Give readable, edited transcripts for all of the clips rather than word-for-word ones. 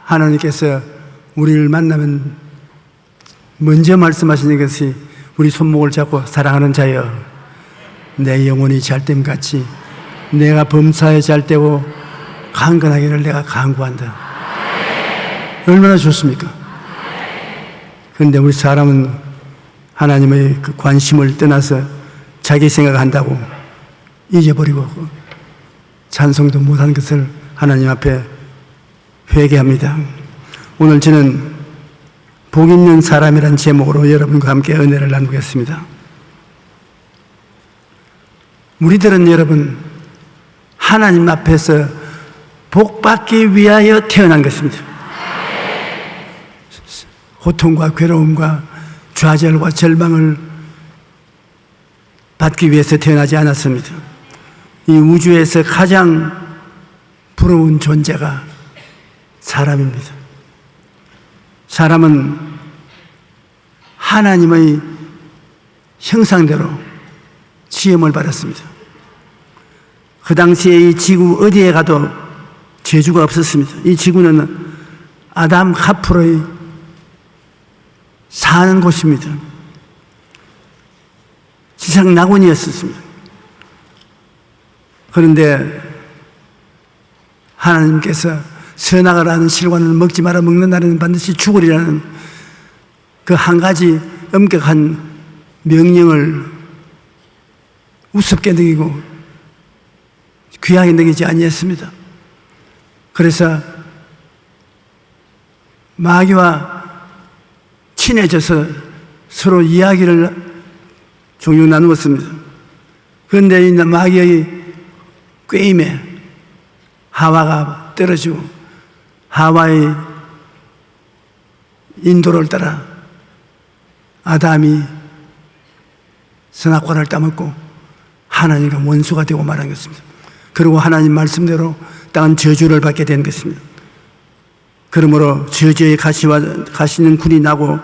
하나님께서 우리를 만나면 먼저 말씀하시는 것이 우리 손목을 잡고 사랑하는 자여 내 영혼이 잘됨 같이 내가 범사에 잘되고 강건하기를 내가 간구한다. 얼마나 좋습니까? 그런데 우리 사람은 하나님의 그 관심을 떠나서 자기 생각한다고 잊어버리고 찬송도 못한 것을 하나님 앞에 회개합니다. 오늘 저는 복 있는 사람이란 제목으로 여러분과 함께 은혜를 나누겠습니다. 우리들은 여러분 하나님 앞에서 복받기 위하여 태어난 것입니다. 고통과 괴로움과 좌절과 절망을 받기 위해서 태어나지 않았습니다. 이 우주에서 가장 부러운 존재가 사람입니다. 사람은 하나님의 형상대로 지음을 받았습니다. 그 당시에 이 지구 어디에 가도 저주가 없었습니다. 이 지구는 아담 하풀의 사는 곳입니다. 지상 낙원이었습니다. 그런데 하나님께서 선악을 실과는 먹지 마라, 먹는 날에는 반드시 죽으리라는 그 한 가지 엄격한 명령을 우습게 여기고 귀하게 여기지 아니했습니다. 그래서 마귀와 친해져서 서로 이야기를 종종 나누었습니다. 그런데 이 마귀의 꾀임에 하와가 떨어지고 하와의 인도를 따라 아담이 선악과를 따먹고 하나님과 원수가 되고 말한 것입니다. 그리고 하나님 말씀대로 땅은 저주를 받게 된 것입니다. 그러므로 저주의 가시는 굴이 나고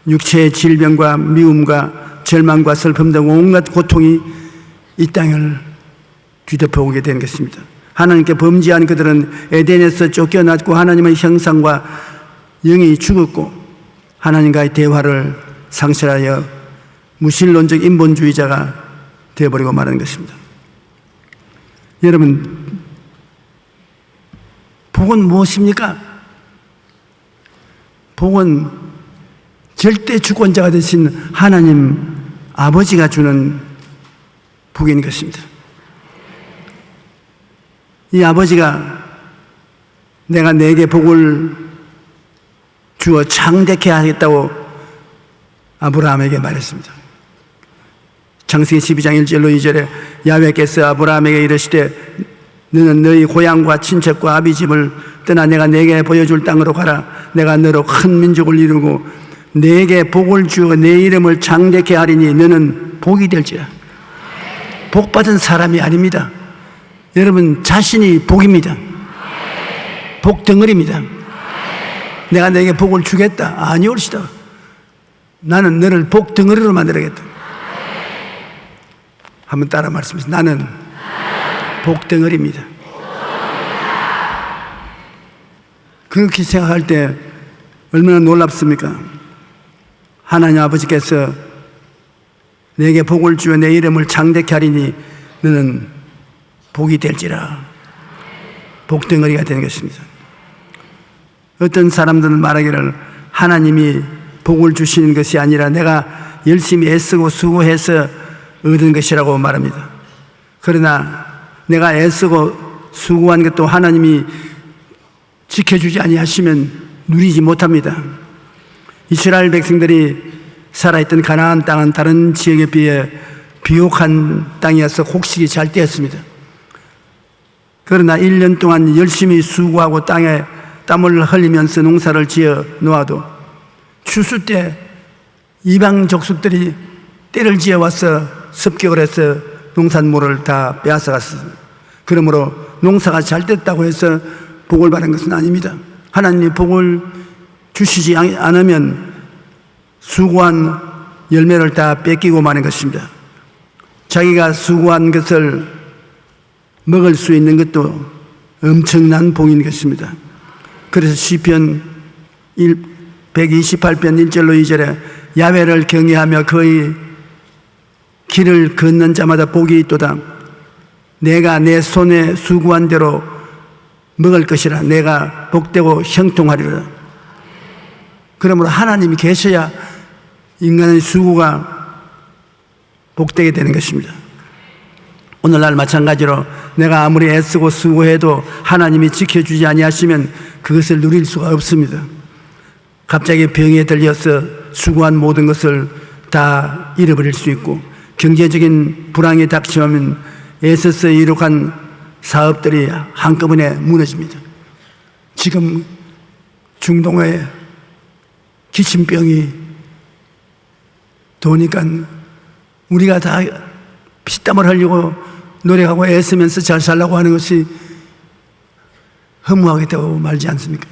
육체의 질병과 미움과 절망과 슬픔 등 온갖 고통이 이 땅을 뒤덮어오게 된 것입니다. 하나님께 범죄한 그들은 에덴에서 쫓겨났고 하나님의 형상과 영이 죽었고 하나님과의 대화를 상실하여 무신론적 인본주의자가 되어버리고 마는 것입니다. 여러분, 복은 무엇입니까? 복은 절대 주권자가 되신 하나님 아버지가 주는 복인 것입니다. 이 아버지가 내가 내게 복을 주어 창대케 하겠다고 아브라함에게 말했습니다. 창세기 12장 1절로 2절에 야훼께서 아브라함에게 이르시되 너는 너희 고향과 친척과 아비 집을 떠나 내가 내게 보여줄 땅으로 가라. 내가 너로 큰 민족을 이루고 내게 복을 주어 내 이름을 창대케 하리니 너는 복이 될지라. 복받은 사람이 아닙니다. 여러분 자신이 복입니다. 복덩어리입니다. 내가 내게 복을 주겠다. 아니올시다. 나는 너를 복덩어리로 만들어야겠다. 한번 따라 말씀하세요. 나는 복덩어리입니다. 그렇게 생각할 때 얼마나 놀랍습니까? 하나님 아버지께서 내게 복을 주어 내 이름을 창대케 하리니 너는 복이 될지라. 복덩어리가 되는 것입니다. 어떤 사람들은 말하기를 하나님이 복을 주시는 것이 아니라 내가 열심히 애쓰고 수고해서 얻은 것이라고 말합니다. 그러나 내가 애쓰고 수고한 것도 하나님이 지켜주지 아니하시면 누리지 못합니다. 이스라엘 백성들이 살아있던 가나안 땅은 다른 지역에 비해 비옥한 땅이어서 곡식이 잘 떼었습니다. 그러나 1년 동안 열심히 수고하고 땅에 땀을 흘리면서 농사를 지어 놓아도 추수 때 이방 족속들이 때를 지어 와서 습격을 해서 농산물을 다 빼앗아갔습니다. 그러므로 농사가 잘 됐다고 해서 복을 받은 것은 아닙니다. 하나님이 복을 주시지 않으면 수고한 열매를 다 뺏기고 마는 것입니다. 자기가 수고한 것을 먹을 수 있는 것도 엄청난 복인 것입니다. 그래서 시편 128편 1절로 2절에 야훼를 경외하며 그의 길을 걷는 자마다 복이 있도다. 내가 내 손에 수고한 대로 먹을 것이라. 내가 복되고 형통하리라. 그러므로 하나님이 계셔야 인간의 수고가 복되게 되는 것입니다. 오늘날 마찬가지로 내가 아무리 애쓰고 수고해도 하나님이 지켜주지 아니하시면 그것을 누릴 수가 없습니다. 갑자기 병에 들려서 수고한 모든 것을 다 잃어버릴 수 있고, 경제적인 불황이 닥치면 애써서 이룩한 사업들이 한꺼번에 무너집니다. 지금 중동에 기침병이 도니까 우리가 다 피땀을 흘리고 노력하고 애쓰면서 잘 살라고 하는 것이 허무하겠다고 말지 않습니까?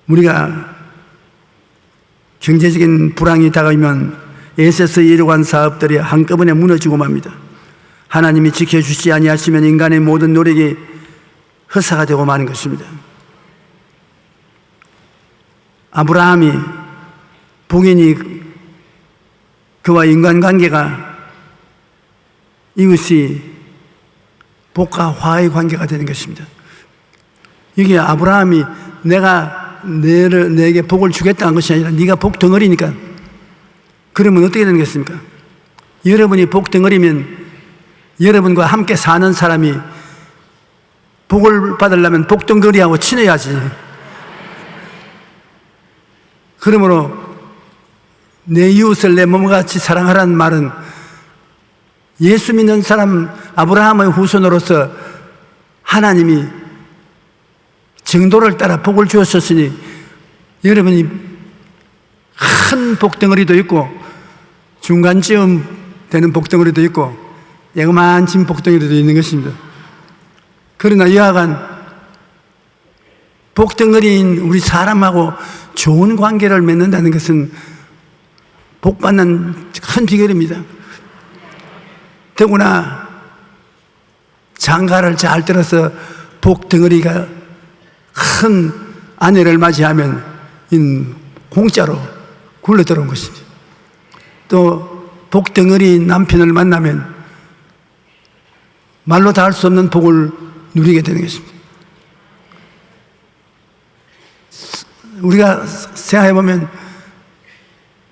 우리가 경제적인 불황이 다가오면 애써서 이루어간 사업들이 한꺼번에 무너지고 맙니다. 하나님이 지켜주시지 아니하시면 인간의 모든 노력이 허사가 되고 마는 것입니다. 아브라함이 복인이 그와 인간관계가 이웃이 복과 화의 관계가 되는 것입니다. 이게 아브라함이 내가 내게 복을 주겠다는 것이 아니라 네가 복 덩어리니까. 그러면 어떻게 되는 것입니까? 여러분이 복 덩어리면 여러분과 함께 사는 사람이 복을 받으려면 복 덩어리하고 친해야지. 그러므로 내 이웃을 내 몸과 같이 사랑하라는 말은 예수 믿는 사람 아브라함의 후손으로서 하나님이 정도를 따라 복을 주었으니 여러분이 큰 복덩어리도 있고 중간쯤 되는 복덩어리도 있고 야그만친 복덩어리도 있는 것입니다. 그러나 여하간 복덩어리인 우리 사람하고 좋은 관계를 맺는다는 것은 복받는 큰 비결입니다. 더구나 장가를 잘 들어서 복덩어리가 큰 아내를 맞이하면 공짜로 굴러 들어온 것입니다. 또 복덩어리인 남편을 만나면 말로 다 할 수 없는 복을 누리게 되는 것입니다. 우리가 생각해보면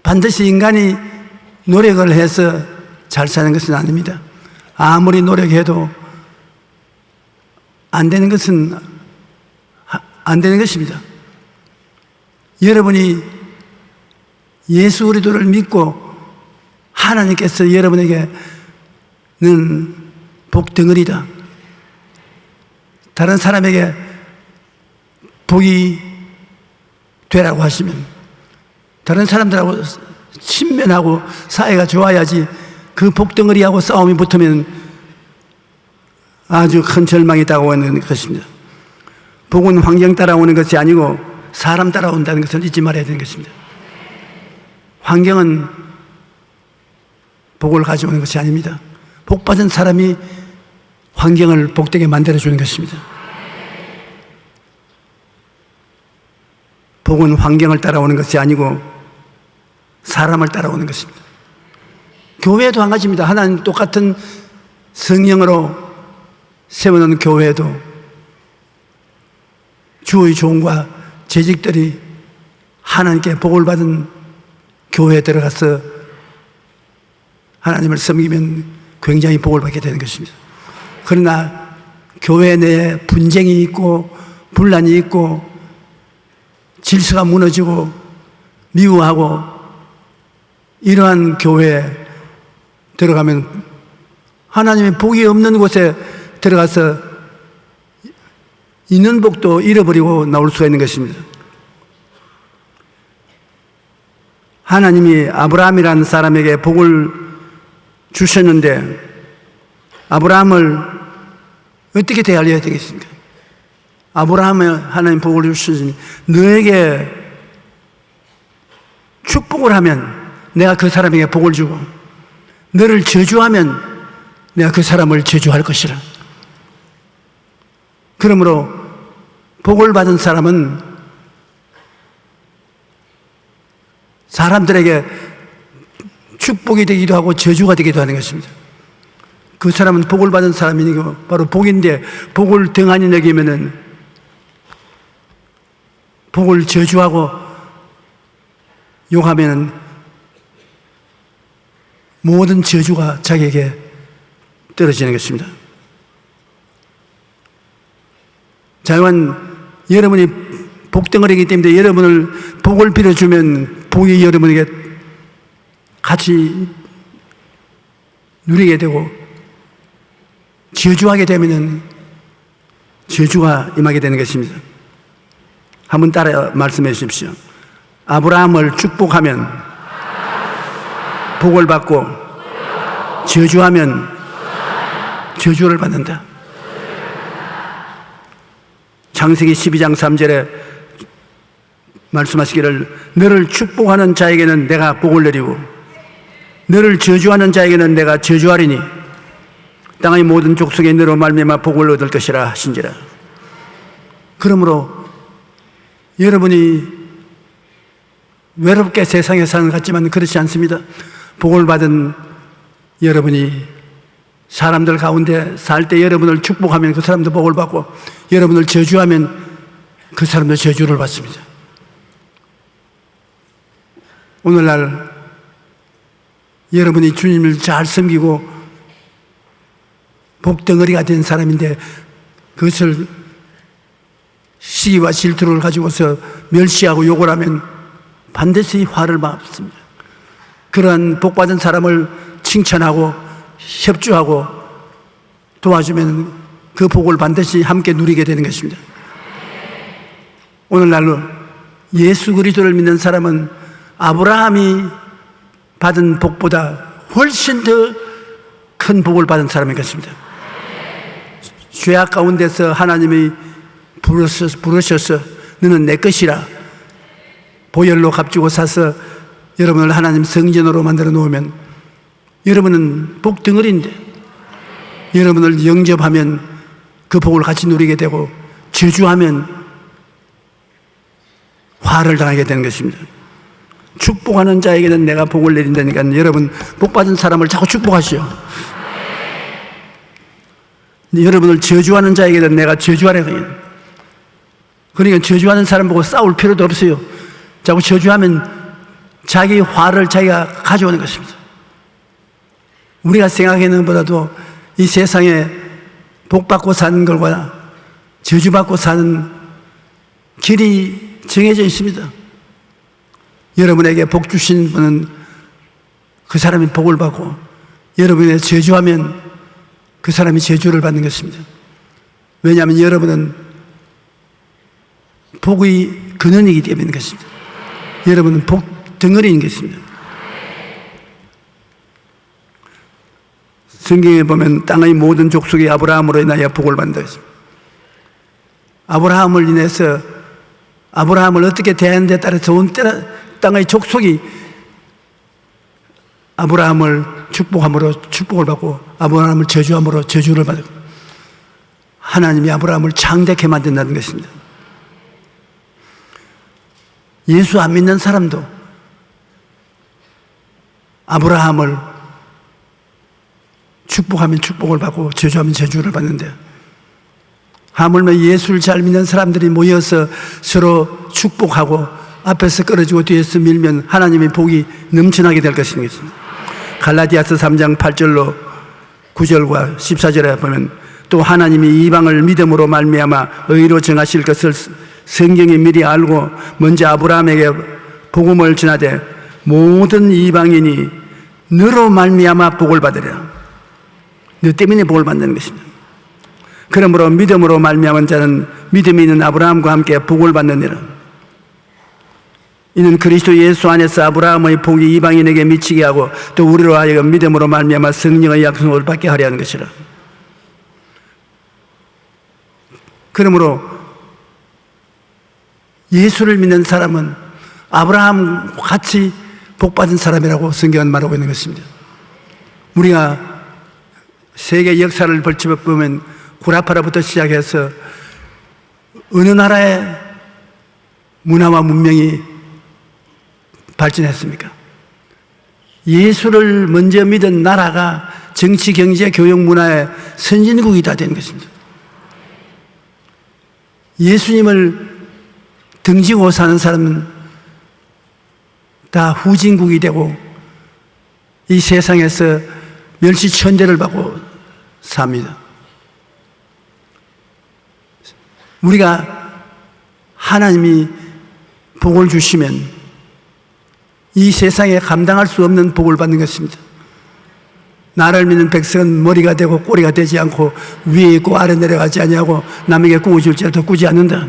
반드시 인간이 노력을 해서 잘 사는 것은 아닙니다. 아무리 노력해도 안 되는 것은 안 되는 것입니다. 여러분이 예수 그리스도를 믿고 하나님께서 여러분에게는 복덩어리다. 다른 사람에게 복이 되라고 하시면 다른 사람들하고 친면하고 사이가 좋아야지 그 복덩어리하고 싸움이 붙으면 아주 큰 절망이 다가오는 것입니다. 복은 환경 따라오는 것이 아니고 사람 따라온다는 것을 잊지 말아야 되는 것입니다. 환경은 복을 가져오는 것이 아닙니다. 복받은 사람이 환경을 복되게 만들어주는 것입니다. 복은 환경을 따라오는 것이 아니고 사람을 따라오는 것입니다. 교회도 한 가지입니다. 하나님 똑같은 성령으로 세워놓은 교회도 주의 종과 재직들이 하나님께 복을 받은 교회에 들어가서 하나님을 섬기면 굉장히 복을 받게 되는 것입니다. 그러나 교회 내에 분쟁이 있고 분란이 있고 질서가 무너지고 미워하고 이러한 교회에 들어가면 하나님의 복이 없는 곳에 들어가서 있는 복도 잃어버리고 나올 수가 있는 것입니다. 하나님이 아브라함이라는 사람에게 복을 주셨는데 아브라함을 어떻게 대하려야 되겠습니까? 아브라함에 하나님 복을 주시니 너에게 축복을 하면 내가 그 사람에게 복을 주고 너를 저주하면 내가 그 사람을 저주할 것이라. 그러므로 복을 받은 사람은 사람들에게 축복이 되기도 하고 저주가 되기도 하는 것입니다. 그 사람은 복을 받은 사람이고 바로 복인데, 복을 등한히 여기면은 복을 저주하고 욕하면은 모든 저주가 자기에게 떨어지는 것입니다. 자유한 여러분이 복덩어리이기 때문에 여러분을 복을 빌어주면 복이 여러분에게 같이 누리게 되고, 저주하게 되면 저주가 임하게 되는 것입니다. 한번 따라 말씀해 주십시오. 아브라함을 축복하면 복을 받고, 저주하면 저주를 받는다. 창세기 12장 3절에 말씀하시기를 너를 축복하는 자에게는 내가 복을 내리고 너를 저주하는 자에게는 내가 저주하리니 땅의 모든 족속에 너로 말미암아 복을 얻을 것이라 하신지라. 그러므로 여러분이 외롭게 세상에 사는 것 같지만 그렇지 않습니다. 복을 받은 여러분이 사람들 가운데 살 때 여러분을 축복하면 그 사람도 복을 받고, 여러분을 저주하면 그 사람도 저주를 받습니다. 오늘날 여러분이 주님을 잘 섬기고 복덩어리가 된 사람인데 그것을 시기와 질투를 가지고서 멸시하고 욕을 하면 반드시 화를 받습니다. 그러한 복받은 사람을 칭찬하고 협조하고 도와주면 그 복을 반드시 함께 누리게 되는 것입니다. 오늘날로 예수 그리스도를 믿는 사람은 아브라함이 받은 복보다 훨씬 더 큰 복을 받은 사람인 것입니다. 죄악 가운데서 하나님이 부르셔서 너는 내 것이라 보혈로 값주고 사서 여러분을 하나님 성전으로 만들어 놓으면 여러분은 복덩어리인데, 여러분을 영접하면 그 복을 같이 누리게 되고, 저주하면 화를 당하게 되는 것입니다. 축복하는 자에게는 내가 복을 내린다니까 여러분 복받은 사람을 자꾸 축복하시오. 여러분을 저주하는 자에게는 내가 저주하라. 그러니까 저주하는 사람 보고 싸울 필요도 없어요. 자꾸 저주하면 자기 화를 자기가 가져오는 것입니다. 우리가 생각하는 것보다도 이 세상에 복받고 사는 것과 저주받고 사는 길이 정해져 있습니다. 여러분에게 복 주신 분은 그 사람이 복을 받고, 여러분의 저주하면 그 사람이 저주를 받는 것입니다. 왜냐하면 여러분은 복의 근원이기 때문인 것입니다. 여러분은 복 덩어리인 것입니다. 성경에 보면 땅의 모든 족속이 아브라함으로 인하여 복을 받는다 했습니다. 아브라함을 인해서 아브라함을 어떻게 대하는 데 따라서 온 땅의 족속이 아브라함을 축복함으로 축복을 받고, 아브라함을 저주함으로 저주를 받고, 하나님이 아브라함을 창대케 만든다는 것입니다. 예수 안 믿는 사람도 아브라함을 축복하면 축복을 받고 저주하면 저주를 받는데, 하물며 예수를 잘 믿는 사람들이 모여서 서로 축복하고 앞에서 끌어주고 뒤에서 밀면 하나님의 복이 넘쳐나게 될 것입니다. 갈라디아서 3장 8절로 9절과 14절에 보면 또 하나님이 이방을 믿음으로 말미암아 의로 정하실 것을 성경이 미리 알고 먼저 아브라함에게 복음을 전하되 모든 이방인이 너로 말미암아 복을 받으리라. 너 때문에 복을 받는 것입니다. 그러므로 믿음으로 말미암은 자는 믿음이 있는 아브라함과 함께 복을 받느니라. 이는 그리스도 예수 안에서 아브라함의 복이 이방인에게 미치게 하고 또 우리로 하여금 믿음으로 말미암아 성령의 약속을 받게 하려 하는 것이라. 그러므로 예수를 믿는 사람은 아브라함 같이 복받은 사람이라고 성경은 말하고 있는 것입니다. 우리가 세계 역사를 벌쳐보면 구라파라부터 시작해서 어느 나라의 문화와 문명이 발전했습니까? 예수를 먼저 믿은 나라가 정치, 경제, 교육, 문화의 선진국이 다 된 것입니다. 예수님을 등지고 사는 사람은 다 후진국이 되고 이 세상에서 멸시천대를 받고 삽니다. 우리가 하나님이 복을 주시면 이 세상에 감당할 수 없는 복을 받는 것입니다. 나를 믿는 백성은 머리가 되고 꼬리가 되지 않고 위에 있고 아래 내려가지 아니하고 남에게 꾸어줄지라도 꾸지 않는다.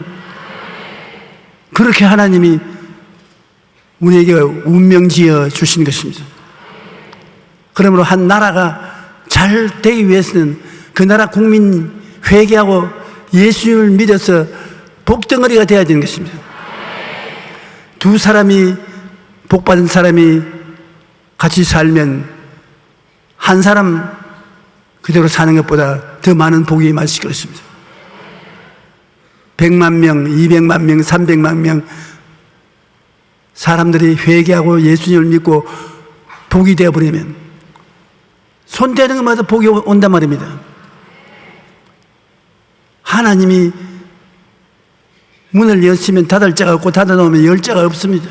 그렇게 하나님이 우리에게 운명지어 주신 것입니다. 그러므로 한 나라가 잘 되기 위해서는 그 나라 국민 회개하고 예수님을 믿어서 복덩어리가 되어야 되는 것입니다. 두 사람이 복받은 사람이 같이 살면 한 사람 그대로 사는 것보다 더 많은 복이 많을 것입니다. 100만 명, 200만 명, 300만 명 사람들이 회개하고 예수님을 믿고 복이 되어버리면 손대는 것마다 복이 온단 말입니다. 하나님이 문을 여시면 닫을 자가 없고 닫아놓으면 열 자가 없습니다.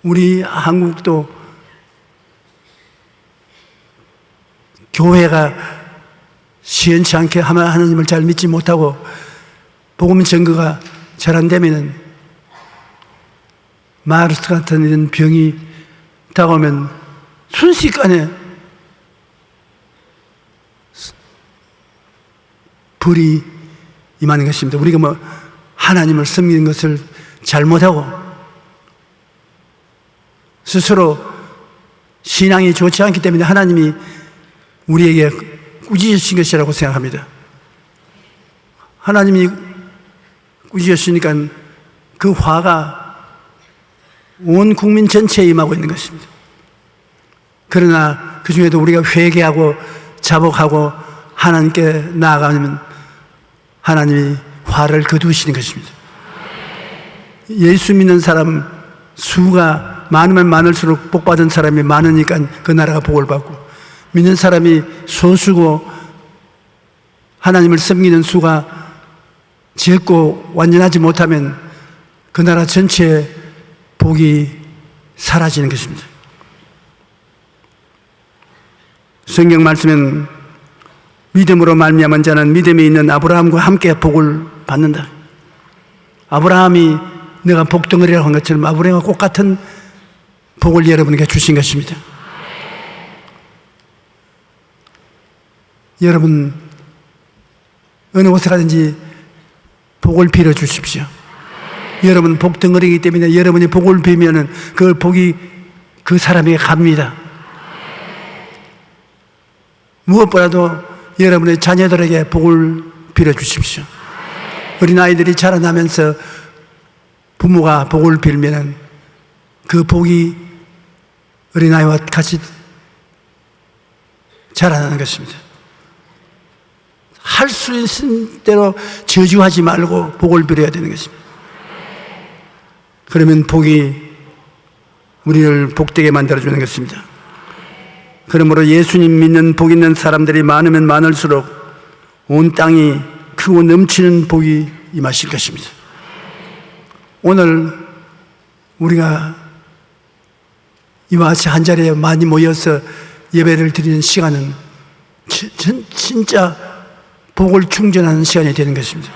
우리 한국도 교회가 시원치 않게 하나님을 잘 믿지 못하고 복음 전거가 잘 안 되면은 마르스 같은 이런 병이 다가오면 순식간에 불이 임하는 것입니다. 우리가 뭐 하나님을 섬기는 것을 잘못하고 스스로 신앙이 좋지 않기 때문에 하나님이 우리에게 꾸짖으신 것이라고 생각합니다. 하나님이 꾸짖으시니까 그 화가 온 국민 전체에 임하고 있는 것입니다. 그러나 그 중에도 우리가 회개하고 자복하고 하나님께 나아가면 하나님이 화를 거두시는 것입니다. 예수 믿는 사람 수가 많으면 많을수록 복받은 사람이 많으니까 그 나라가 복을 받고, 믿는 사람이 소수고 하나님을 섬기는 수가 적고 완전하지 못하면 그 나라 전체의 복이 사라지는 것입니다. 성경 말씀은 믿음으로 말미암은 자는 믿음이 있는 아브라함과 함께 복을 받는다. 아브라함이 내가 복덩어리라고 한 것처럼 아브라함과 똑같은 복을 여러분에게 주신 것입니다. 여러분 어느 곳에 가든지 복을 빌어 주십시오. 여러분 복덩어리이기 때문에 여러분이 복을 빌면은 그 복이 그 사람에게 갑니다. 무엇보다도 여러분의 자녀들에게 복을 빌어 주십시오. 어린아이들이 자라나면서 부모가 복을 빌면은 그 복이 어린아이와 같이 자라나는 것입니다. 할 수 있는 대로 저주하지 말고 복을 빌어야 되는 것입니다. 그러면 복이 우리를 복되게 만들어주는 것입니다. 그러므로 예수님 믿는 복 있는 사람들이 많으면 많을수록 온 땅이 크고 넘치는 복이 임하실 것입니다. 오늘 우리가 이와 같이 한자리에 많이 모여서 예배를 드리는 시간은 진짜 복을 충전하는 시간이 되는 것입니다.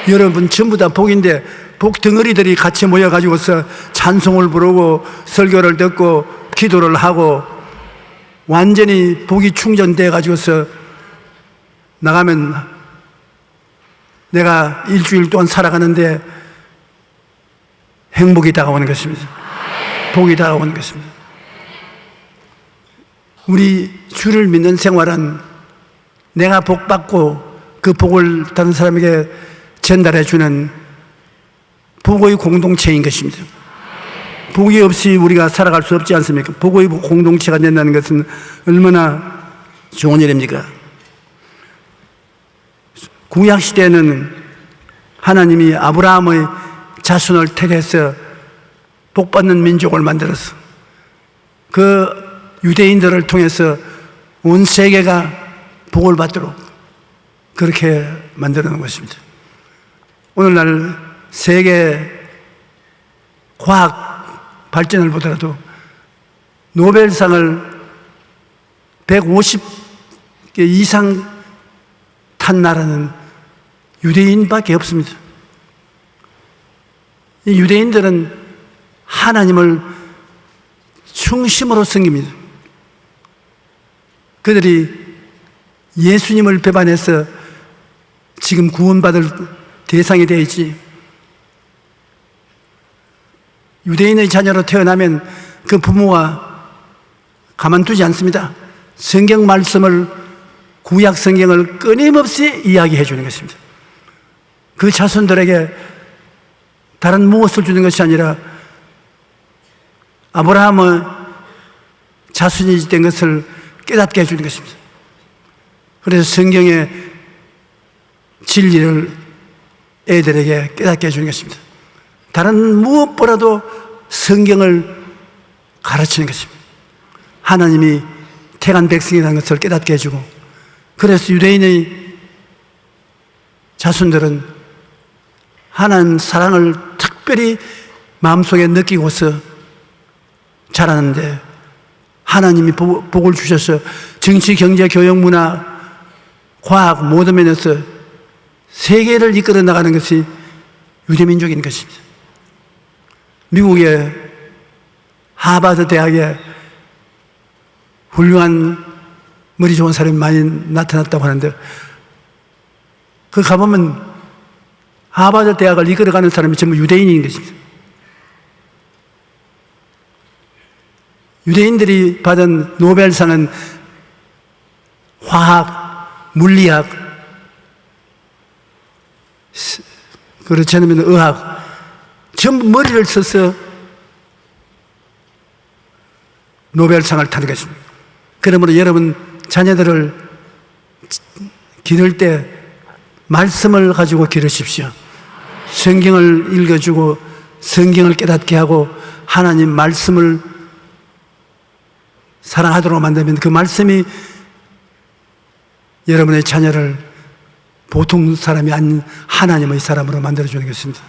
여러분 전부 다 복인데 복 덩어리들이 같이 모여가지고서 찬송을 부르고 설교를 듣고 기도를 하고 완전히 복이 충전돼 가지고서 나가면 내가 일주일 동안 살아가는데 행복이 다가오는 것입니다. 복이 다가오는 것입니다. 우리 주를 믿는 생활은 내가 복 받고 그 복을 다른 사람에게 전달해 주는 복의 공동체인 것입니다. 복이 없이 우리가 살아갈 수 없지 않습니까? 복의 공동체가 된다는 것은 얼마나 좋은 일입니까? 구약 시대에는 하나님이 아브라함의 자손을 택해서 복받는 민족을 만들어서 그 유대인들을 통해서 온 세계가 복을 받도록 그렇게 만들어 놓은 것입니다. 오늘날 세계 과학 발전을 보더라도 노벨상을 150개 이상 탄 나라는 유대인밖에 없습니다. 이 유대인들은 하나님을 충심으로 섬깁니다. 그들이 예수님을 배반해서 지금 구원받을 대상이 되어 있지, 유대인의 자녀로 태어나면 그 부모가 가만두지 않습니다. 성경 말씀을, 구약 성경을 끊임없이 이야기해 주는 것입니다. 그 자손들에게 다른 무엇을 주는 것이 아니라 아브라함의 자손이 된 것을 깨닫게 해주는 것입니다. 그래서 성경의 진리를 애들에게 깨닫게 해주는 것입니다. 다른 무엇보다도 성경을 가르치는 것입니다. 하나님이 택한 백성이라는 것을 깨닫게 해주고, 그래서 유대인의 자손들은 하나님 사랑을 특별히 마음속에 느끼고서 자라는데, 하나님이 복을 주셔서 정치, 경제, 교육, 문화, 과학 모든 면에서 세계를 이끌어 나가는 것이 유대민족인 것입니다. 미국의 하버드 대학에 훌륭한 머리 좋은 사람이 많이 나타났다고 하는데, 그 가보면 하버드 대학을 이끌어가는 사람이 전부 유대인인 것입니다. 유대인들이 받은 노벨상은 화학, 물리학, 그렇지 않으면 의학, 전부 머리를 써서 노벨상을 타는 것입니다. 그러므로 여러분 자녀들을 기를 때 말씀을 가지고 기르십시오. 성경을 읽어주고 성경을 깨닫게 하고 하나님 말씀을 사랑하도록 만들면 그 말씀이 여러분의 자녀를 보통 사람이 아닌 하나님의 사람으로 만들어주는 것입니다.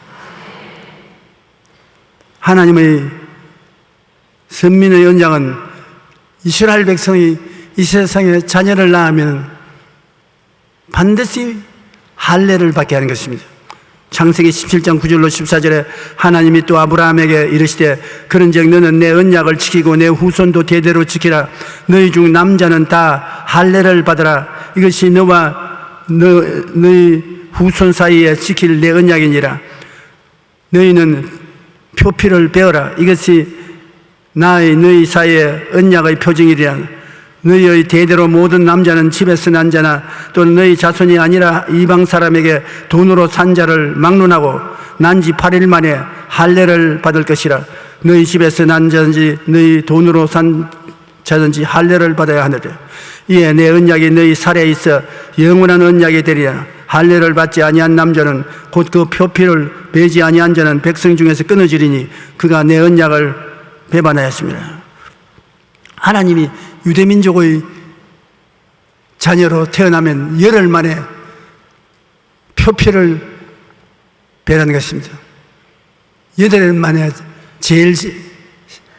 하나님의 선민의 언약은 이스라엘 백성이 이 세상에 자녀를 낳으면 반드시 할례를 받게 하는 것입니다. 창세기 17장 9절로 14절에 하나님이 또 아브라함에게 이르시되 그런즉 너는 내 언약을 지키고 내 후손도 대대로 지키라. 너희 중 남자는 다 할례를 받으라. 이것이 너와 너희 후손 사이에 지킬 내 언약이니라. 너희는 표피를 베어라. 이것이 나의 너희 사이에 언약의 표징이리라. 너희의 대대로 모든 남자는 집에서 난 자나 또는 너희 자손이 아니라 이방 사람에게 돈으로 산 자를 막론하고 난 지 8일 만에 할례를 받을 것이라. 너희 집에서 난 자든지 너희 돈으로 산 자든지 할례를 받아야 하느라. 이에 내 언약이 너희 살에 있어 영원한 언약이 되리라. 할례를 받지 아니한 남자는 곧 그 표피를 베지 아니한 자는 백성 중에서 끊어지리니 그가 내 언약을 배반하였습니다. 하나님이 유대민족의 자녀로 태어나면 열흘 만에 표피를 베라는 것입니다. 열흘 만에 제일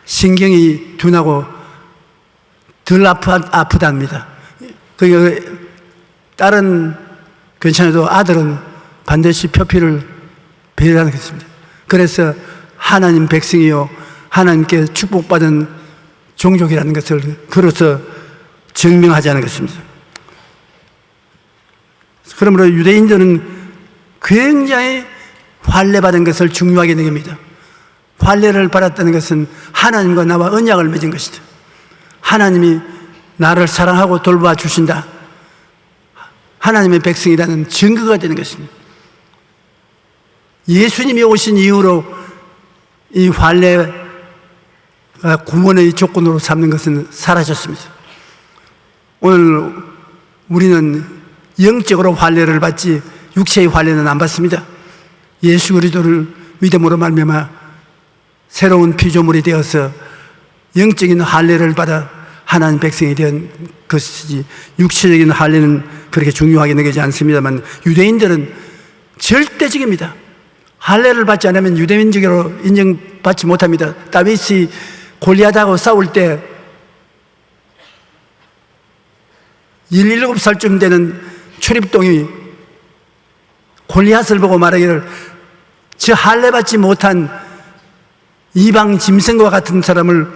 신경이 둔하고 덜 아프답니다. 딸은 괜찮아도 아들은 반드시 표피를 베라는 것입니다. 그래서 하나님 백성이요 하나님께 축복받은 종족이라는 것을 걸어서 증명하자는 것입니다. 그러므로 유대인들은 굉장히 할례받은 것을 중요하게 여깁니다. 할례를 받았다는 것은 하나님과 나와 언약을 맺은 것이다. 하나님이 나를 사랑하고 돌봐 주신다. 하나님의 백성이라는 증거가 되는 것입니다. 예수님이 오신 이후로 이 할례 구원의 조건으로 삼는 것은 사라졌습니다. 오늘 우리는 영적으로 할례를 받지 육체의 환례는 안 받습니다. 예수 그리스도를 믿음으로 말미암아 새로운 피조물이 되어서 영적인 할례를 받아 하나님 백성이 된 것이지, 육체적인 할례는 그렇게 중요하게 느끼지 않습니다만, 유대인들은 절대적입니다. 할례를 받지 않으면 유대민족으로 인정받지 못합니다. 다윗이 골리앗하고 싸울 때 17살쯤 되는 출입동이 골리앗을 보고 말하기를, 저 할례 받지 못한 이방 짐승과 같은 사람을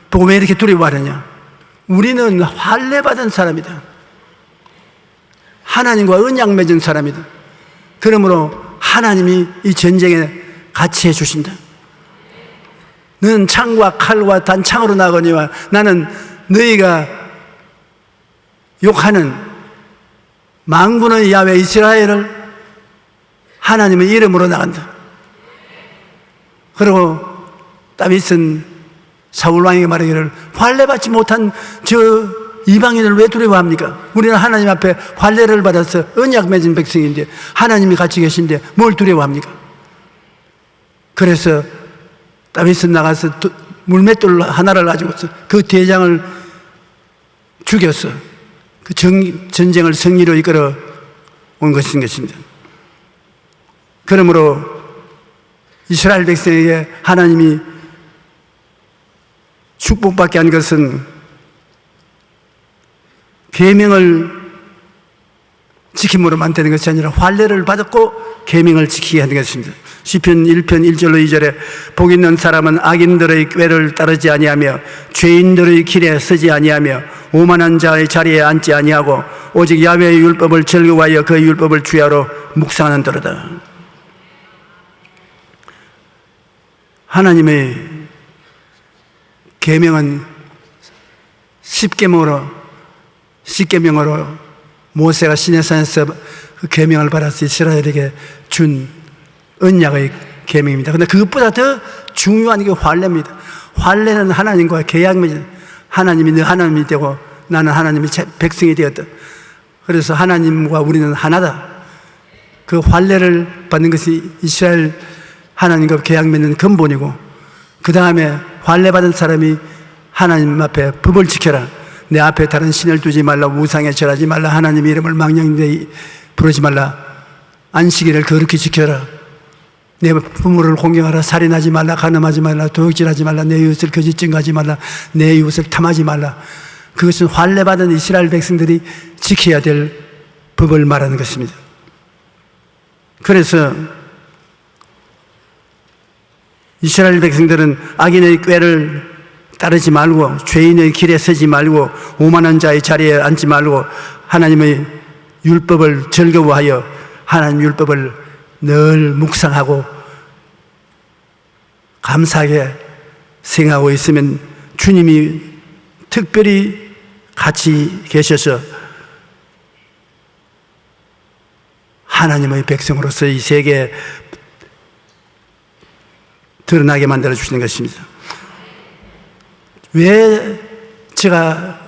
보고 왜 이렇게 두려워하느냐? 우리는 할례 받은 사람이다. 하나님과 언약 맺은 사람이다. 그러므로 하나님이 이 전쟁에 같이 해주신다. 너는 창과 칼과 단창으로 나거니와 나는 너희가 욕하는 만군의 야훼 이스라엘을 하나님의 이름으로 나간다. 그리고 다윗은 사울왕에게 말하기를, 환례 받지 못한 저 이방인을 왜 두려워합니까? 우리는 하나님 앞에 환례를 받아서 언약 맺은 백성인데 하나님이 같이 계신데 뭘 두려워합니까? 그래서 다윗은 나가서 물맷돌 하나를 가지고서 그 대장을 죽였어. 그 전쟁을 승리로 이끌어 온 것입니다. 그러므로 이스라엘 백성에게 하나님이 축복받게 한 것은 계명을 지킴으로만 되는 것이 아니라 환례를 받았고 계명을 지키게 하는 것입니다. 시편 1편 1절로 2절에 복 있는 사람은 악인들의 꾀를 따르지 아니하며 죄인들의 길에 서지 아니하며 오만한 자의 자리에 앉지 아니하고 오직 야훼의 율법을 즐거워하여 그 율법을 주야로 묵상하는 도로다. 하나님의 계명은 십계명으로 모세가 시내산에서 그 계명을 받아서 이스라엘에게 준 언약의 계명입니다. 그런데 그것보다 더 중요한 게 환례입니다. 환례는 하나님과 계약입니다. 하나님이 너 하나님이 되고 나는 하나님의 백성이 되었다. 그래서 하나님과 우리는 하나다. 그 환례를 받는 것이 이스라엘 하나님과 계약 맺는 근본이고, 그 다음에 환례 받은 사람이 하나님 앞에 법을 지켜라. 내 앞에 다른 신을 두지 말라. 우상에 절하지 말라. 하나님 이름을 망령되이 부르지 말라. 안식일을 거룩히 지켜라. 내 부모를 공경하라. 살인하지 말라. 간음하지 말라. 도둑질하지 말라. 내 이웃을 거짓 증거하지 말라. 내 이웃을 탐하지 말라. 그것은 환례 받은 이스라엘 백성들이 지켜야 될 법을 말하는 것입니다. 그래서 이스라엘 백성들은 악인의 꾀를 따르지 말고 죄인의 길에 서지 말고 오만한 자의 자리에 앉지 말고 하나님의 율법을 즐거워하여 하나님 율법을 늘 묵상하고 감사하게 생각하고 있으면 주님이 특별히 같이 계셔서 하나님의 백성으로서 이 세계에 드러나게 만들어 주시는 것입니다. 왜 제가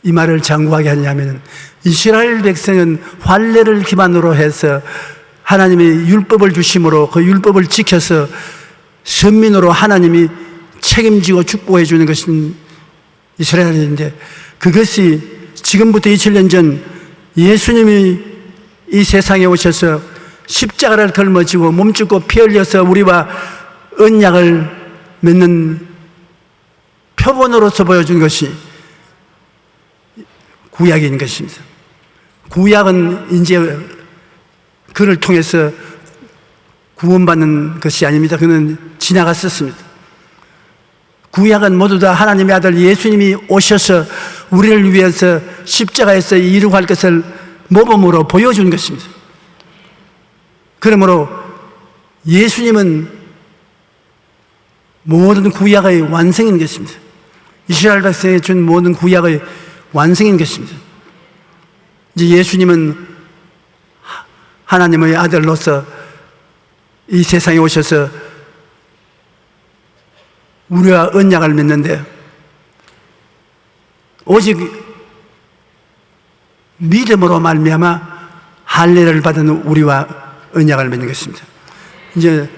이 말을 장구하게 하냐면, 이스라엘 백성은 환례를 기반으로 해서 하나님의 율법을 주심으로 그 율법을 지켜서 선민으로 하나님이 책임지고 축복해 주는 것은 이스라엘인데, 그것이 지금부터 2000년 전 예수님이 이 세상에 오셔서 십자가를 걸머지고 몸죽고 피 흘려서 우리와 언약을 맺는 표본으로서 보여준 것이 구약인 것입니다. 구약은 이제 그를 통해서 구원받는 것이 아닙니다. 그는 지나갔었습니다. 구약은 모두 다 하나님의 아들 예수님이 오셔서 우리를 위해서 십자가에서 이루고 할 것을 모범으로 보여준 것입니다. 그러므로 예수님은 모든 구약의 완성인 것입니다. 이스라엘 백성에 준 모든 구약의 완성인 것입니다. 이제 예수님은 하나님의 아들로서 이 세상에 오셔서 우리와 언약을 맺는데, 오직 믿음으로 말미암아 할례를 받은 우리와 언약을 맺는 것입니다. 이제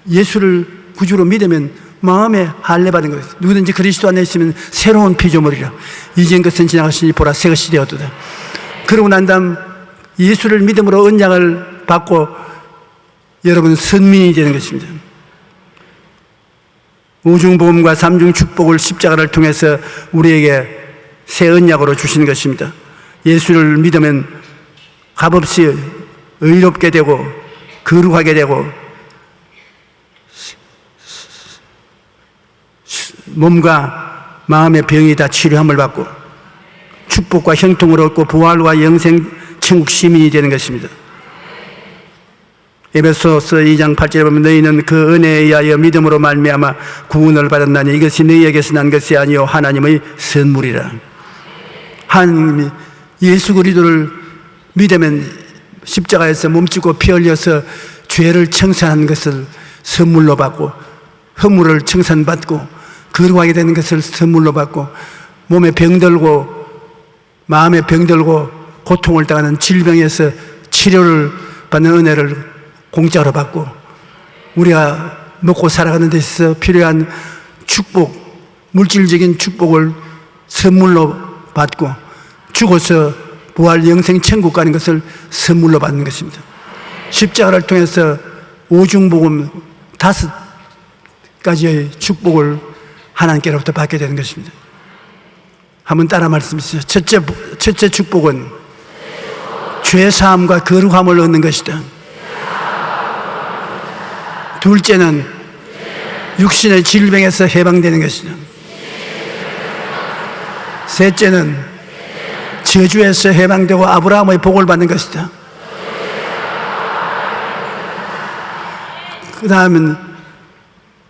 예수를 구주로 믿으면 마음에 할례 받은 것입니다. 누구든지 그리스도 안에 있으면 새로운 피조물이라. 이전 것은 지나갔으니 보라 새 것이 되었도다. 그러고 난 다음 예수를 믿음으로 언약을 받고 여러분은 선민이 되는 것입니다. 우중복음과 삼중 축복을 십자가를 통해서 우리에게 새 언약으로 주신 것입니다. 예수를 믿으면 값없이 의롭게 되고 거룩하게 되고 몸과 마음의 병이 다 치료함을 받고 축복과 형통을 얻고 부활과 영생 천국 시민이 되는 것입니다. 에베소서 2장 8절에 보면 너희는 그 은혜에 의하여 믿음으로 말미암아 구원을 받았나니 이것이 너희에게서 난 것이 아니요 하나님의 선물이라. 하나님이 예수 그리스도를 믿으면 십자가에서 몸짓고 피 흘려서 죄를 청산한 것을 선물로 받고 허물을 청산받고 거룩하게 되는 것을 선물로 받고 몸에 병들고 마음에 병들고 고통을 당하는 질병에서 치료를 받는 은혜를 공짜로 받고 우리가 먹고 살아가는 데 있어서 필요한 축복, 물질적인 축복을 선물로 받고 죽어서 부활 영생 천국 가는 것을 선물로 받는 것입니다. 십자가를 통해서 오중복음 5가지의 축복을 하나님께로부터 받게 되는 것입니다. 한번 따라 말씀하시죠. 첫째 축복은 죄사함과 거룩함을 얻는 것이다. 둘째는 육신의 질병에서 해방되는 것이다. 셋째는 저주에서 해방되고 아브라함의 복을 받는 것이다. 그 다음은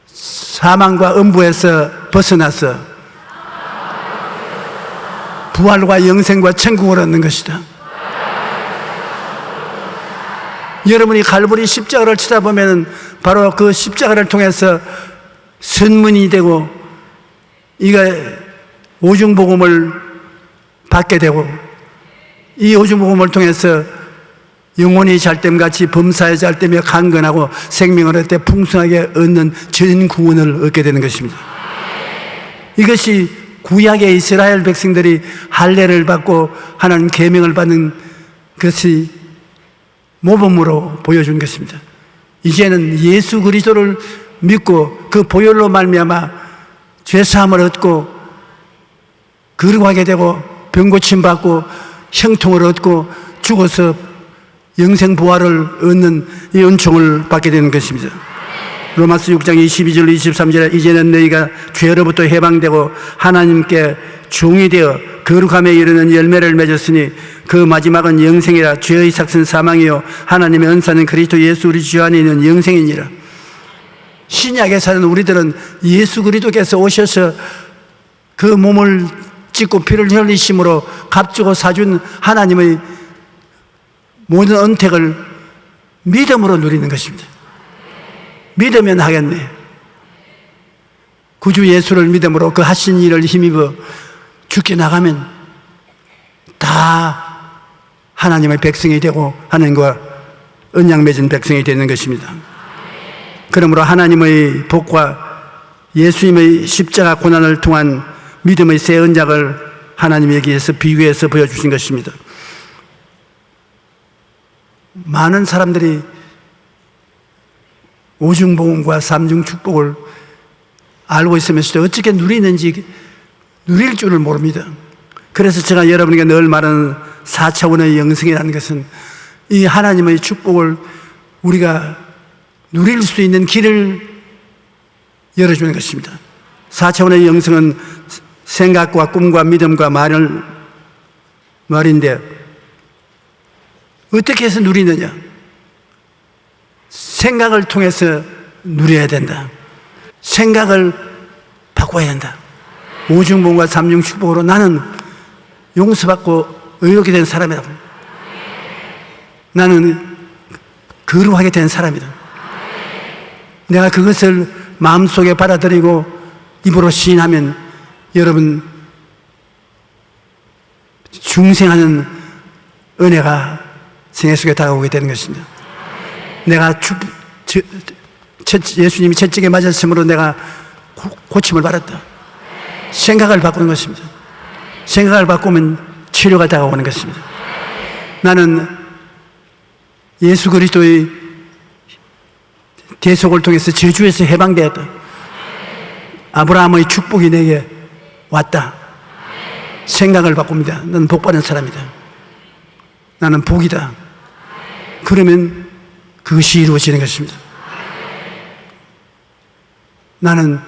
사망과 음부에서 벗어나서 부활과 영생과 천국을 얻는 것이다. 여러분이 갈보리 십자가를 쳐다보면 바로 그 십자가를 통해서 선문이 되고 이가 오중복음을 받게 되고 이 오중복음을 통해서 영혼이 잘됨같이 범사에 잘되며 강건하고 생명을 얻되 풍성하게 얻는 전 구원을 얻게 되는 것입니다. 이것이 구약의 이스라엘 백성들이 할례를 받고 하나님 계명을 받는 것이 모범으로 보여준 것입니다. 이제는 예수 그리스도를 믿고 그 보혈로 말미암아 죄사함을 얻고 거룩하게 되고 병고침 받고 형통을 얻고 죽어서 영생 부활을 얻는 이 은총을 받게 되는 것입니다. 로마서 6장 22절 23절에 이제는 너희가 죄로부터 해방되고 하나님께 종이 되어 거룩함에 이르는 열매를 맺었으니 그 마지막은 영생이라. 죄의 삭은 사망이요 하나님의 은사는 그리스도 예수 우리 주 안에 있는 영생이니라. 신약에 사는 우리들은 예수 그리스도께서 오셔서 그 몸을 찢고 피를 흘리심으로 값주고 사준 하나님의 모든 은택을 믿음으로 누리는 것입니다. 믿으면 하겠네. 구주 예수를 믿음으로 그 하신 일을 힘입어 죽게 나가면 다 하나님의 백성이 되고 하나님과 언약 맺은 백성이 되는 것입니다. 그러므로 하나님의 복과 예수님의 십자가 고난을 통한 믿음의 새 언약을 하나님이 여기에서 비교해서 보여주신 것입니다. 많은 사람들이 오중복음과 삼중축복을 알고 있으면서도 어떻게 누리는지 누릴 줄을 모릅니다. 그래서 제가 여러분에게 늘 말하는 4차원의 영생이라는 것은 이 하나님의 축복을 우리가 누릴 수 있는 길을 열어주는 것입니다. 4차원의 영생은 생각과 꿈과 믿음과 말인데 어떻게 해서 누리느냐? 생각을 통해서 누려야 된다. 생각을 바꿔야 한다. 오중복음과 삼중축복으로 나는 용서받고 의롭게 된 사람이다. 나는 거룩하게 된 사람이다. 내가 그것을 마음속에 받아들이고 입으로 시인하면 여러분 중생하는 은혜가 생애 속에 다가오게 되는 것입니다. 내가 예수님이 채찍에 맞았으므로 내가 고침을 받았다. 생각을 바꾸는 것입니다. 생각을 바꾸면 치료가 다가오는 것입니다. 나는 예수 그리스도의 대속을 통해서 저주에서 해방되었다. 아브라함의 축복이 내게 왔다. 생각을 바꿉니다. 나는 복받은 사람이다. 나는 복이다. 그러면 그것이 이루어지는 것입니다. 나는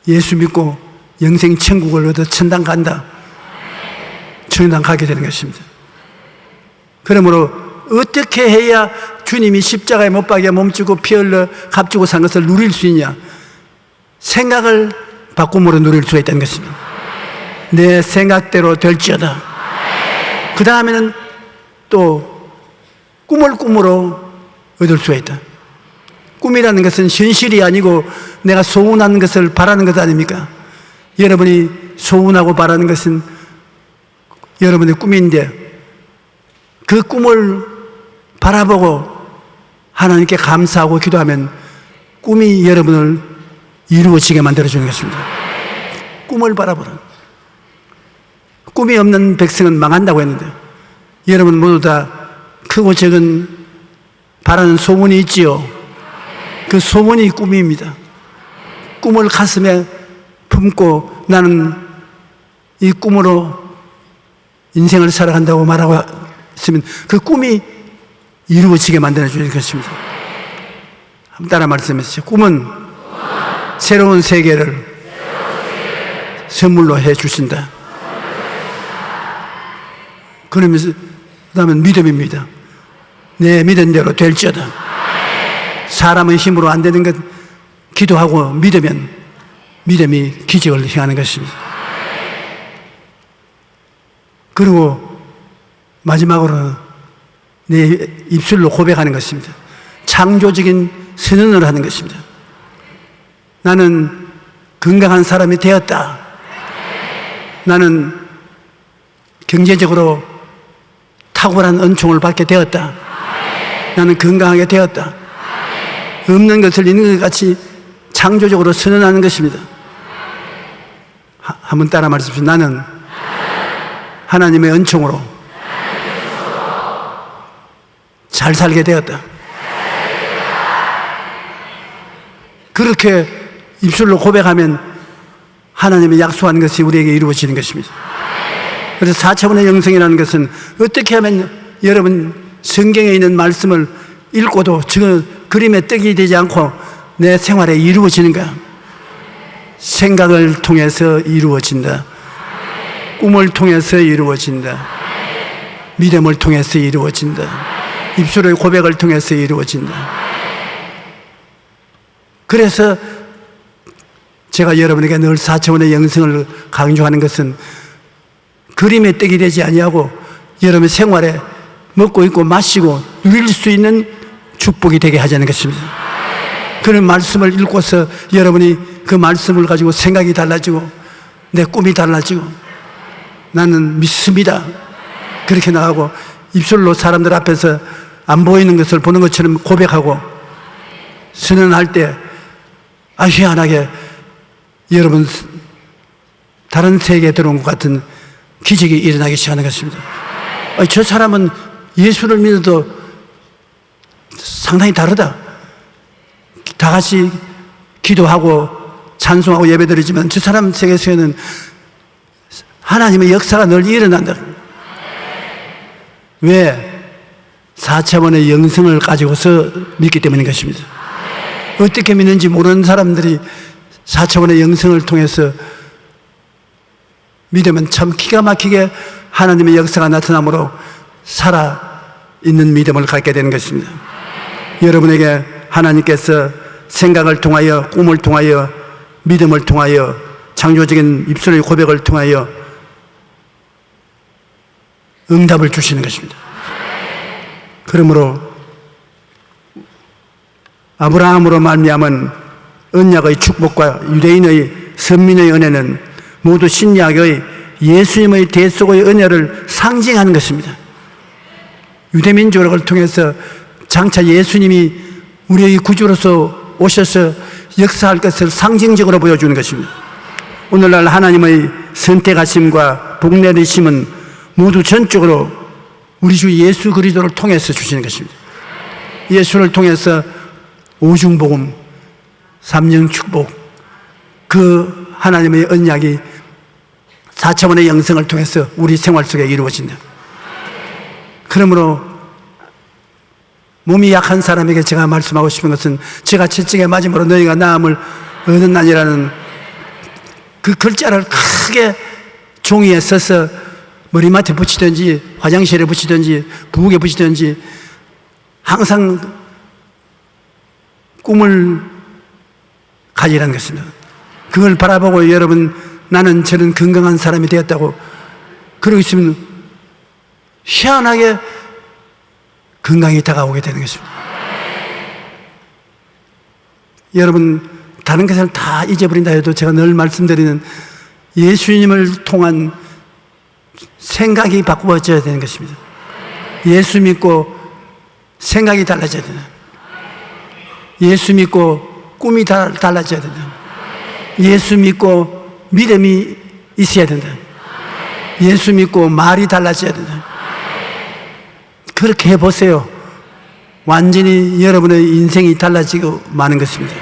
예수 믿고 영생 천국을 얻어 천당 간다. 천당 가게 되는 것입니다. 그러므로 어떻게 해야 주님이 십자가에 못 박여 몸주고 피 흘려 값주고 산 것을 누릴 수 있냐? 생각을 바꿈으로 누릴 수가 있다는 것입니다. 내 생각대로 될지어다. 그 다음에는 또 꿈을 꿈으로 얻을 수가 있다. 꿈이라는 것은 현실이 아니고 내가 소원하는 것을 바라는 것 아닙니까? 여러분이 소원하고 바라는 것은 여러분의 꿈인데 그 꿈을 바라보고 하나님께 감사하고 기도하면 꿈이 여러분을 이루어지게 만들어주는 것입니다. 꿈을 바라보라. 꿈이 없는 백성은 망한다고 했는데 여러분 모두 다 크고 작은 바라는 소원이 있지요. 그 소원이 꿈입니다. 꿈을 가슴에 품고 나는 이 꿈으로 인생을 살아간다고 말하고 있으면 그 꿈이 이루어지게 만들어주는 것입니다. 한번 따라 말씀해 주세요. 꿈은 새로운 세계를 선물로 해 주신다. 그러면서 그 다음에 믿음입니다. 내 믿은 대로 될지어다. 사람의 힘으로 안 되는 것 기도하고 믿으면 믿음이 기적을 행하는 것입니다. 그리고 마지막으로 내 입술로 고백하는 것입니다. 창조적인 선언을 하는 것입니다. 나는 건강한 사람이 되었다. 나는 경제적으로 탁월한 은총을 받게 되었다. 나는 건강하게 되었다. 없는 것을 있는 것 같이 창조적으로 선언하는 것입니다. 한번 따라 말씀하십시오. 나는 하나님의 은총으로 잘 살게 되었다. 그렇게 입술로 고백하면 하나님이 약속하는 것이 우리에게 이루어지는 것입니다. 그래서 4차원의 영성이라는 것은 어떻게 하면 여러분 성경에 있는 말씀을 읽고도 지금 그림에 떡이 되지 않고 내 생활에 이루어지는가? 생각을 통해서 이루어진다. 꿈을 통해서 이루어진다. 믿음을 통해서 이루어진다. 입술의 고백을 통해서 이루어진다. 그래서 제가 여러분에게 늘 4차원의 영성을 강조하는 것은 그림의 떡이 되지 아니하고 여러분 생활에 먹고 입고 마시고 누릴 수 있는 축복이 되게 하자는 것입니다. 그런 말씀을 읽고서 여러분이 그 말씀을 가지고 생각이 달라지고 내 꿈이 달라지고 나는 믿습니다. 그렇게 나가고 입술로 사람들 앞에서 안 보이는 것을 보는 것처럼 고백하고 선언할 때 희한하게 여러분 다른 세계에 들어온 것 같은 기적이 일어나기 시작하는 것입니다. 저 사람은 예수를 믿어도 상당히 다르다. 다 같이 기도하고 찬송하고 예배드리지만 저 사람 세계에서는 하나님의 역사가 늘 일어난다. 왜? 4차원의 영성을 가지고서 믿기 때문인 것입니다. 어떻게 믿는지 모르는 사람들이 4차원의 영성을 통해서 믿으면 참 기가 막히게 하나님의 역사가 나타나므로 살아있는 믿음을 갖게 되는 것입니다. 여러분에게 하나님께서 생각을 통하여 꿈을 통하여 믿음을 통하여 창조적인 입술의 고백을 통하여 응답을 주시는 것입니다. 그러므로 아브라함으로 말미암은 언약의 축복과 유대인의 선민의 은혜는 모두 신약의 예수님의 대속의 은혜를 상징하는 것입니다. 유대민족을 통해서 장차 예수님이 우리의 구주로서 오셔서 역사할 것을 상징적으로 보여주는 것입니다. 오늘날 하나님의 선택하심과 복내리심은 모두 전적으로 우리 주 예수 그리스도를 통해서 주시는 것입니다. 예수를 통해서 오중복음, 삼령축복, 그 하나님의 언약이 4차원의 영성을 통해서 우리 생활 속에 이루어진다. 그러므로 몸이 약한 사람에게 제가 말씀하고 싶은 것은 제가 채찍에 맞음으로 너희가 나음을 얻었나니라는 그 글자를 크게 종이에 써서 머리맡에 붙이든지 화장실에 붙이든지 부엌에 붙이든지 항상 꿈을 가지라는 것입니다. 그걸 바라보고 여러분 나는 저런 건강한 사람이 되었다고 그러고 있으면 희한하게 건강이 다가오게 되는 것입니다. 여러분 다른 것을 다 잊어버린다 해도 제가 늘 말씀드리는 예수님을 통한 생각이 바꾸어져야 되는 것입니다. 예수 믿고 생각이 달라져야 된다. 예수 믿고 꿈이 달라져야 된다. 예수 믿고 믿음이 있어야 된다. 예수 믿고 말이 달라져야 된다. 그렇게 해보세요. 완전히 여러분의 인생이 달라지고 마는 것입니다.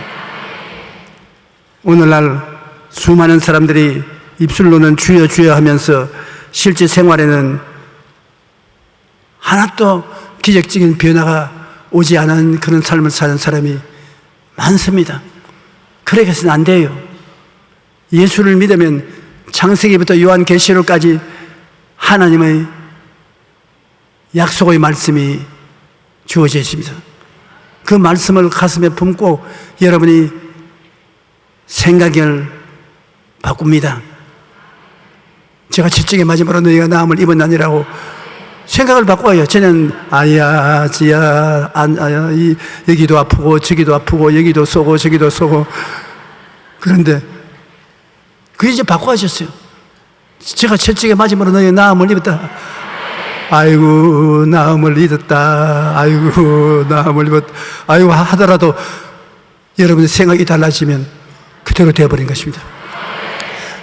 오늘날 수많은 사람들이 입술로는 주여 주여 하면서 실제 생활에는 하나도 기적적인 변화가 오지 않은 그런 삶을 사는 사람이 많습니다. 그렇게 해서는 안 돼요. 예수를 믿으면 창세기부터 요한계시록까지 하나님의 약속의 말씀이 주어져 있습니다. 그 말씀을 가슴에 품고 여러분이 생각을 바꿉니다. 제가 채찍에 맞음으로 너희가 나음을 입었나니라고 생각을 바꿔요. 저는 아야 지야 아야 여기도 아프고 저기도 아프고 여기도 쏘고 저기도 쏘고 그런데 그 이제 바꿔하셨어요. 제가 채찍에 맞음으로 너희 나음을 입었다. 아이고 나음을 입었다. 아이고 나음을 입었다. 아이고 하더라도 여러분의 생각이 달라지면 그대로 되어버린 것입니다.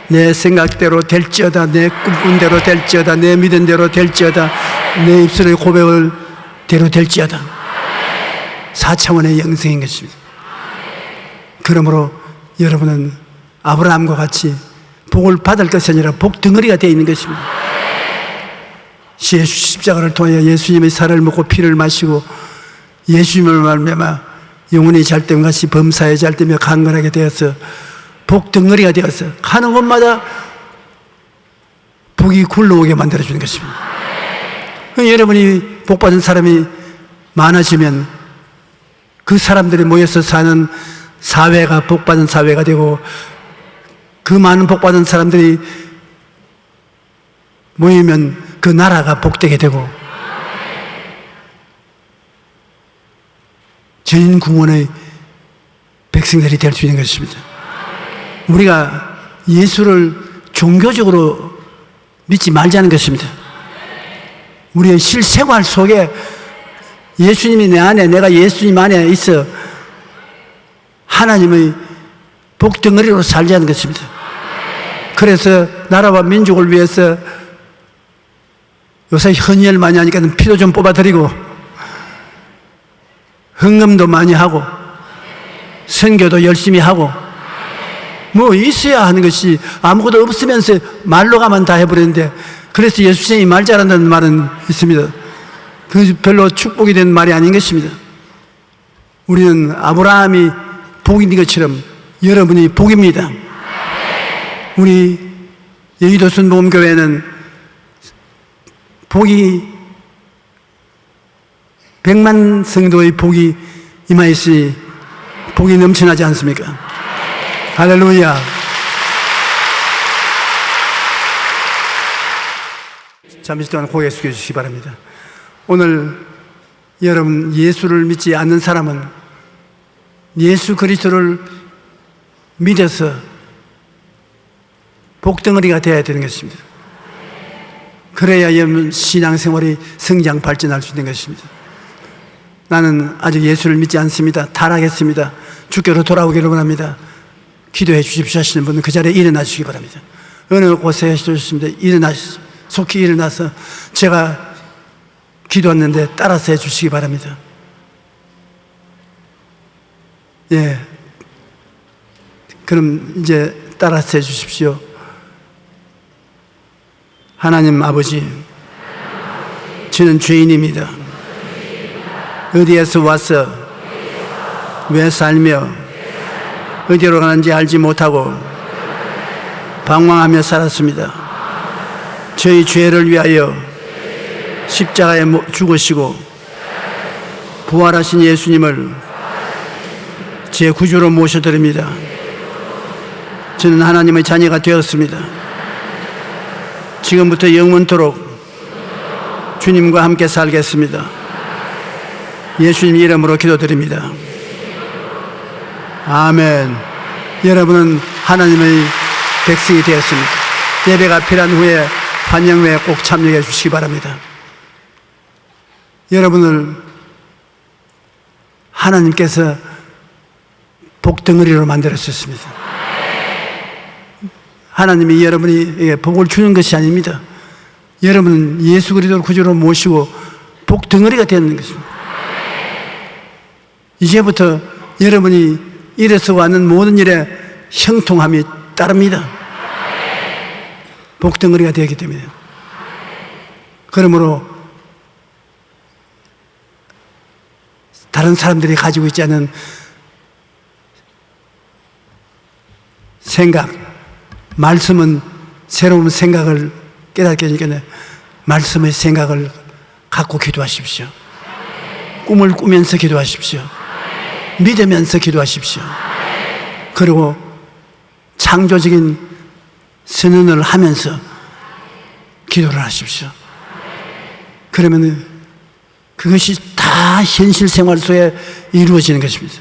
내 생각대로 될지어다. 내 꿈꾼대로 될지어다. 내 믿은 대로 될지어다. 내 입술의 고백을 대로 될지어다. 4차원의 영성인 것입니다. 그러므로 여러분은 아브라함과 같이 복을 받을 것이 아니라 복 덩어리가 되어 있는 것입니다. 십자가를 통하여 예수님의 살을 먹고 피를 마시고 예수님을 말미암아 영혼이 잘됨같이 범사에 잘되며 강건하게 되어서 복 덩어리가 되어서 가는 곳마다 복이 굴러오게 만들어주는 것입니다. 여러분이 복받은 사람이 많아지면 그 사람들이 모여서 사는 사회가 복받은 사회가 되고 그 많은 복받은 사람들이 모이면 그 나라가 복되게 되고 전 구원의 백성들이 될 수 있는 것입니다. 우리가 예수를 종교적으로 믿지 말자는 것입니다. 우리의 실생활 속에 예수님이 내 안에 내가 예수님 안에 있어 하나님의 복덩어리로 살자는 것입니다. 그래서 나라와 민족을 위해서 요새 헌혈 많이 하니까 피도 좀 뽑아드리고 헌금도 많이 하고 선교도 열심히 하고 뭐 있어야 하는 것이 아무것도 없으면서 말로 가면 다 해버리는데 그래서 예수님이 말 잘한다는 말은 있습니다. 그 별로 축복이 된 말이 아닌 것입니다. 우리는 아브라함이 복인 것처럼 여러분이 복입니다. 우리 여의도 순복음교회는 복이 100만 성도의 복이 임하였으니 복이 넘쳐나지 않습니까? 할렐루야. 잠시 동안 고개 숙여주시기 바랍니다. 오늘 여러분 예수를 믿지 않는 사람은 예수 그리스도를 믿어서 복덩어리가 되어야 되는 것입니다. 그래야 여러분 신앙생활이 성장 발전할 수 있는 것입니다. 나는 아직 예수를 믿지 않습니다. 타락했습니다. 주께로 돌아오기를 원합니다. 기도해 주십시오 하시는 분은 그 자리에 일어나 주시기 바랍니다. 어느 곳에 하셨습니다. 속히 일어나서 제가 기도했는데 따라서 해 주시기 바랍니다. 예. 그럼 이제 따라서 해 주십시오. 하나님 아버지, 저는 죄인입니다. 어디에서 와서 왜 살며 어디로 가는지 알지 못하고 방황하며 살았습니다. 저희 죄를 위하여 십자가에 죽으시고 부활하신 예수님을 제 구주로 모셔드립니다. 저는 하나님의 자녀가 되었습니다. 지금부터 영원토록 주님과 함께 살겠습니다. 예수님 이름으로 기도드립니다. 아멘. 여러분은 하나님의 백성이 되었습니다. 예배가 필요한 후에 환영회에 꼭 참여해 주시기 바랍니다. 여러분을 하나님께서 복덩어리로 만들었습니다. 하나님이 여러분이 복을 주는 것이 아닙니다. 여러분은 예수 그리스도를 구주로 모시고 복덩어리가 되는 것입니다. 이제부터 여러분이 일에서 왔는 모든 일에 형통함이 따릅니다. 복덩어리가 되기 때문에. 그러므로 다른 사람들이 가지고 있지 않은 생각, 말씀은 새로운 생각을 깨닫게 하니까 말씀의 생각을 갖고 기도하십시오. 꿈을 꾸면서 기도하십시오. 믿으면서 기도하십시오. 그리고 창조적인 선언을 하면서 기도를 하십시오. 그러면 그것이 다 현실 생활 속에 이루어지는 것입니다.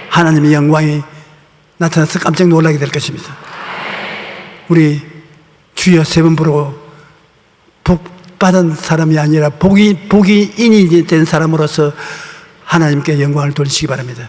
하나님의 영광이 나타나서 깜짝 놀라게 될 것입니다. 우리 주여 세 번 부르고 복 받은 사람이 아니라 복이 인이 된 사람으로서 하나님께 영광을 돌리시기 바랍니다.